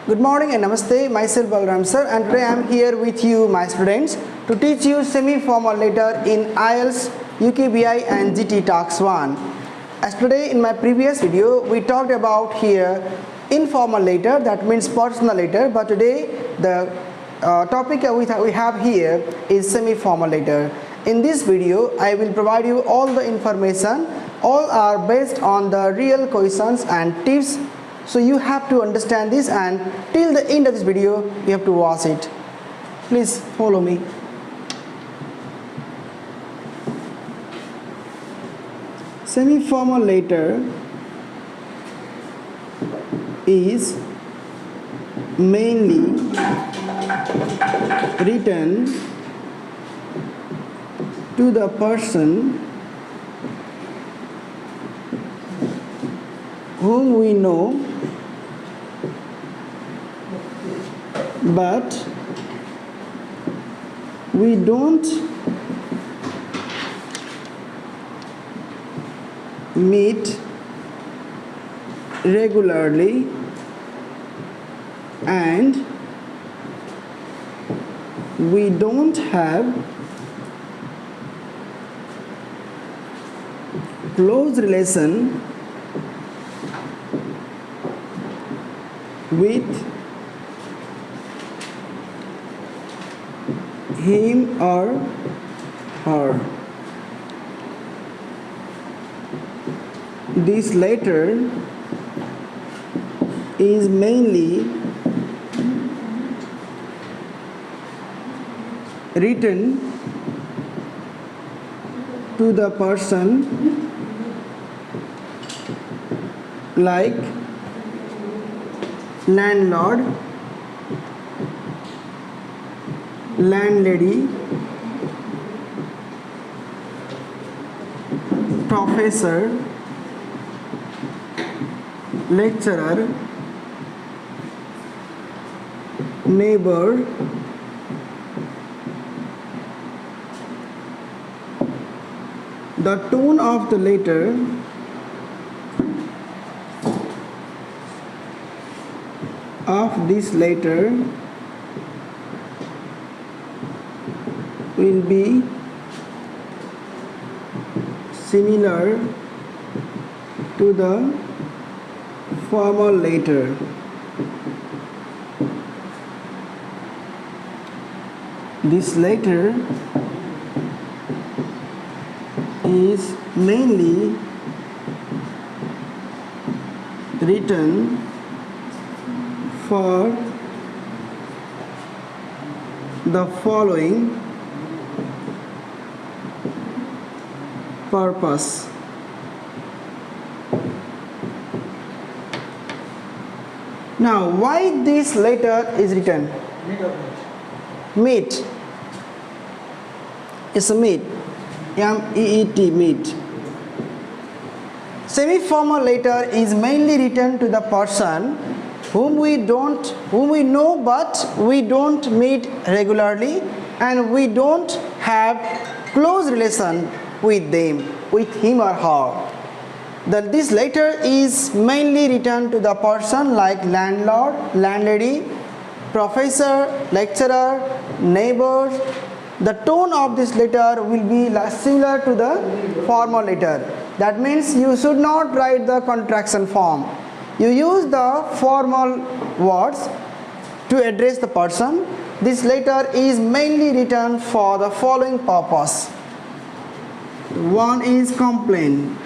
Good morning and Namaste, myself Balram Sir, and today I am here with you, my students, to teach you semi-formal letter in IELTS UKVI and GT task1. As today in my previous video, we talked about here informal letter, that means personal letter, but today the topic we have here is semi-formal letter. In this video, I will provide you all the information. All are based on the real questions and tips. So you have to understand this, and till the end of this video you have to watch it. Please follow me. Semi-formal letter is mainly written to the person whom we know but we don't meet regularly and we don't have close relation with him or her. This letter is mainly written to the person like landlord, landlady, professor, lecturer, neighbor, the tone of the letter of this letter will be similar to the formal letter. This letter is mainly written for the following purpose. Now, why this letter is written? Meet. It's a meet. M-E-E-T, meet. Semi-formal letter is mainly written to the person whom we know but we don't meet regularly and we don't have close relation with them, with him or her. This letter is mainly written to the person like landlord, landlady, professor, lecturer, neighbor. The tone of this letter will be similar to the formal letter. That means you should not write the contraction form. You use the formal words to address the person. This letter is mainly written for the following purpose. One is complaint.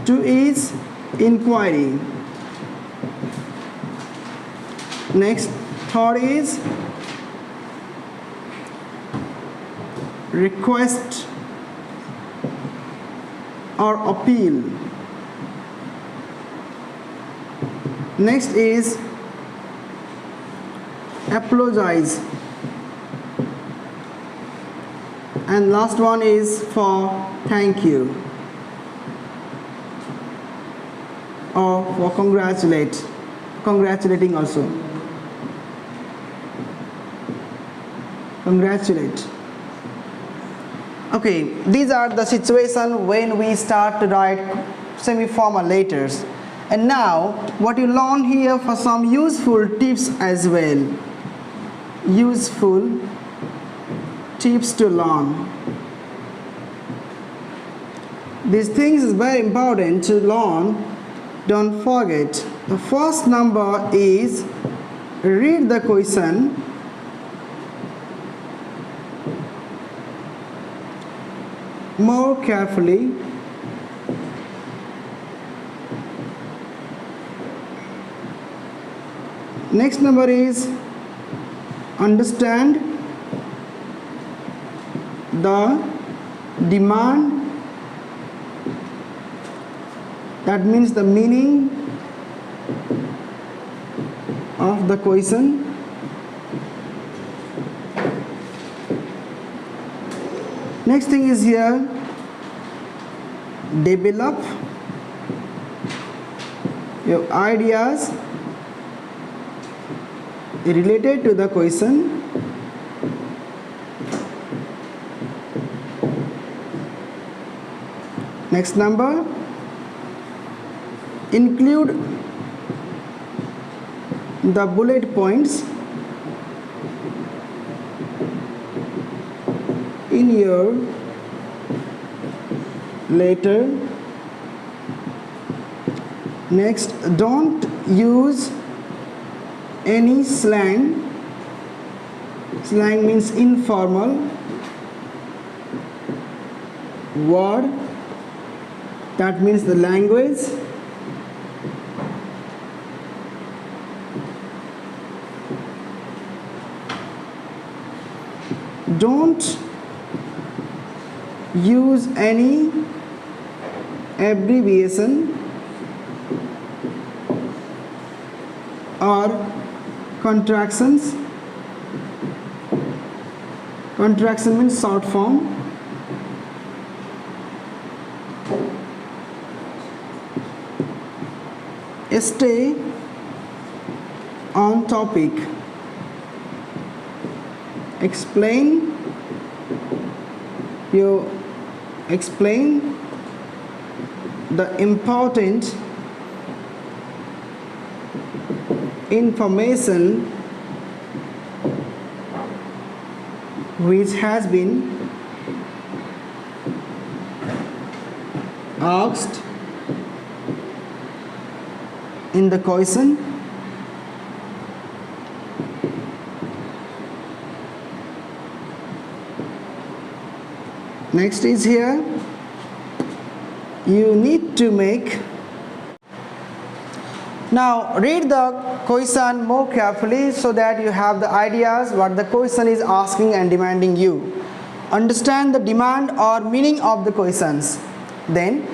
Two is inquiry. Next, third is request or appeal. Next is apologize. And last one is for thank you or for congratulating also. Congratulate. Okay, these are the situation when we start to write semi-formal letters. And now what you learn here for some useful tips as well. Useful tips to learn. These things is very important to learn. Don't forget. The first number is read the question. More carefully. Next number is understand the demand. That means the meaning of the question. Next thing is here, develop your ideas related to the question. Next number, include the bullet points in your letter. Next, don't use any slang. Slang means informal word. That means the language. Don't use any abbreviation or contractions. Contraction means short form. Stay on topic. Explain the important information which has been asked in the question. Next is here, you need to make. Now read the question more carefully so that you have the ideas what the question is asking and demanding you. Understand the demand or meaning of the questions. Then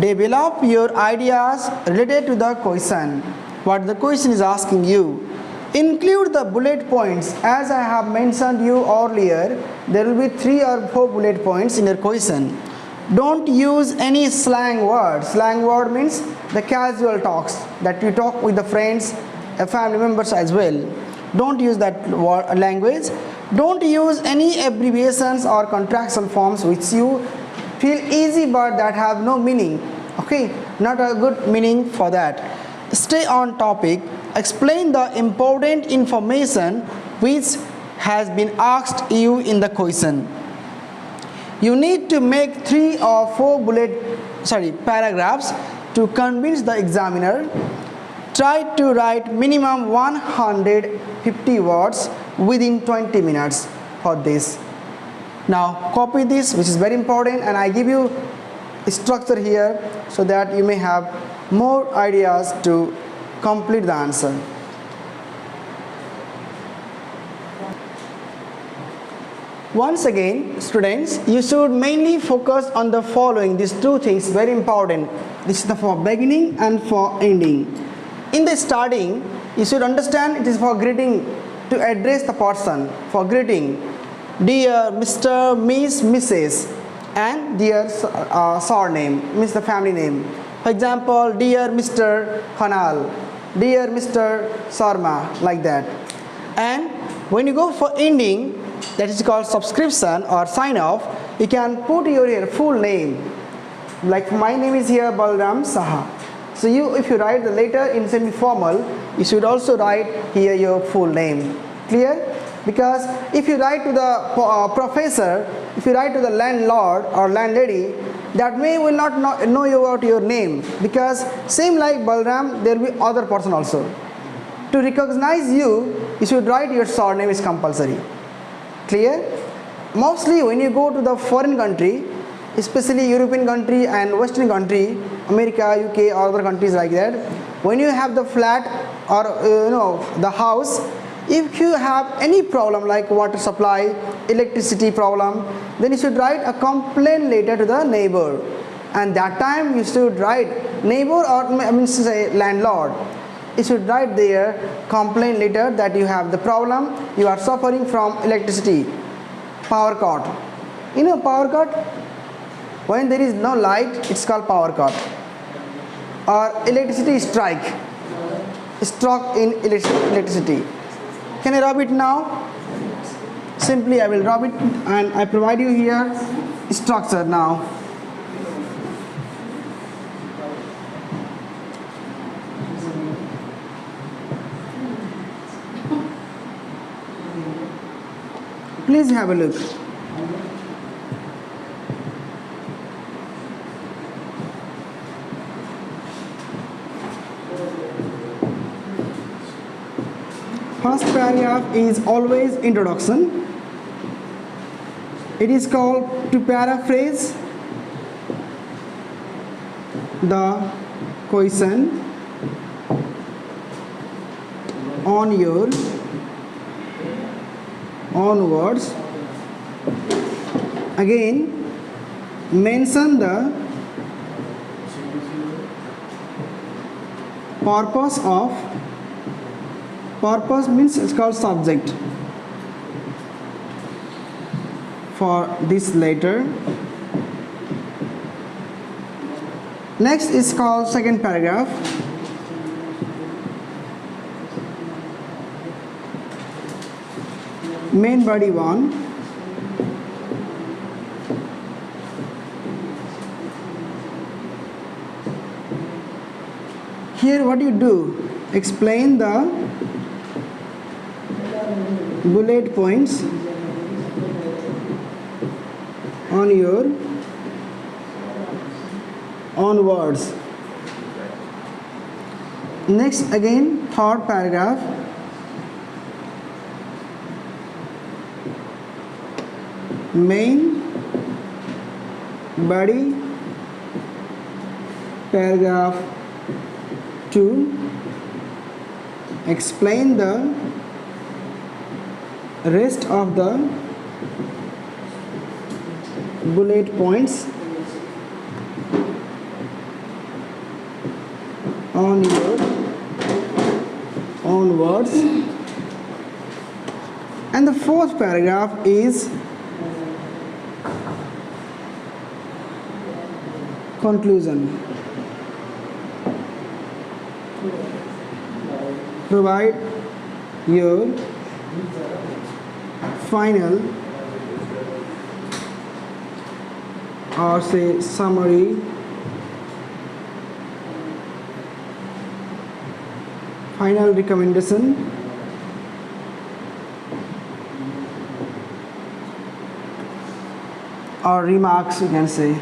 develop your ideas related to the question, what the question is asking you. Include the bullet points. As I have mentioned you earlier, there will be 3 or 4 bullet points in your question. Don't use any slang word. Slang word means the casual talks that you talk with the friends, family members as well. Don't use that word, language. Don't use any abbreviations or contraction forms which you feel easy but that have no meaning. Okay, not a good meaning for that. Stay on topic. Explain the important information which has been asked you in the question. You need to make 3 or 4 paragraphs to convince the examiner. Try to write minimum 150 words within 20 minutes for this. Now copy this, which is very important, and I give you a structure here so that you may have more ideas to complete the answer. Once again, students, you should mainly focus on the following. These 2 things very important. This is for beginning and for ending. In the starting, you should understand it is for greeting, to address the person, for greeting. Dear Mr., Miss, Mrs. and dear surname, means the family name. For example, dear Mr. Khanal, dear Mr. Sharma, like that. And when you go for ending, that is called subscription or sign off, you can put your full name. Like my name is here Balram Saha. So if you write the letter in semi-formal, you should also write here your full name. Clear? Because if you write to the professor, if you write to the landlord or landlady, that may will not know about your name, because same like Balram, there will be other person also. To recognize you, you should write your surname is compulsory. Clear? Mostly when you go to the foreign country, especially European country and Western country, America, UK, or other countries like that, when you have the flat or the house, if you have any problem like water supply, electricity problem, then you should write a complaint letter to the neighbor, and that time you should write neighbor, or I mean to say landlord, you should write their complaint letter that you have the problem, you are suffering from electricity, power cut. You know power cut? When there is no light, it's called power cut. Or electricity strike, struck in electricity. Can I rub it now? Simply I will rub it, and I provide you here structure now. Please have a look. First paragraph is always introduction. It is called to paraphrase the question on your own words. Again, mention the purpose of. Purpose means it's called subject for this letter. Next is called second paragraph. Main body 1. Here what you do? Explain the bullet points on your own words. Next, again, third paragraph. Main body paragraph 2. Explain the rest of the bullet points on your own words. And the fourth paragraph is conclusion. Provide your final or say summary, final recommendation, or remarks, you can say.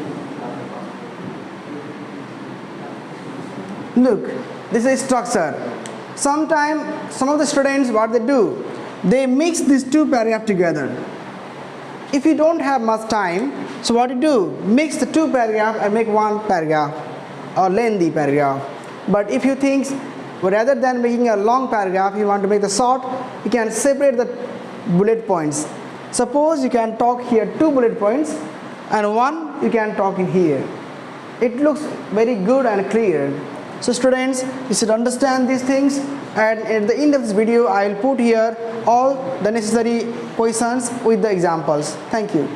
Look, this is structure. Sometimes some of the students, what they do, they mix these two paragraphs together. If you don't have much time, so what you do, mix the two paragraphs and make one paragraph or lengthy paragraph. But if you think rather than making a long paragraph, you want to make the short, you can separate the bullet points. Suppose you can talk here 2 bullet points and 1 you can talk in here. It looks very good and clear. So students, you should understand these things, and at the end of this video I will put here all the necessary questions with the examples. Thank you.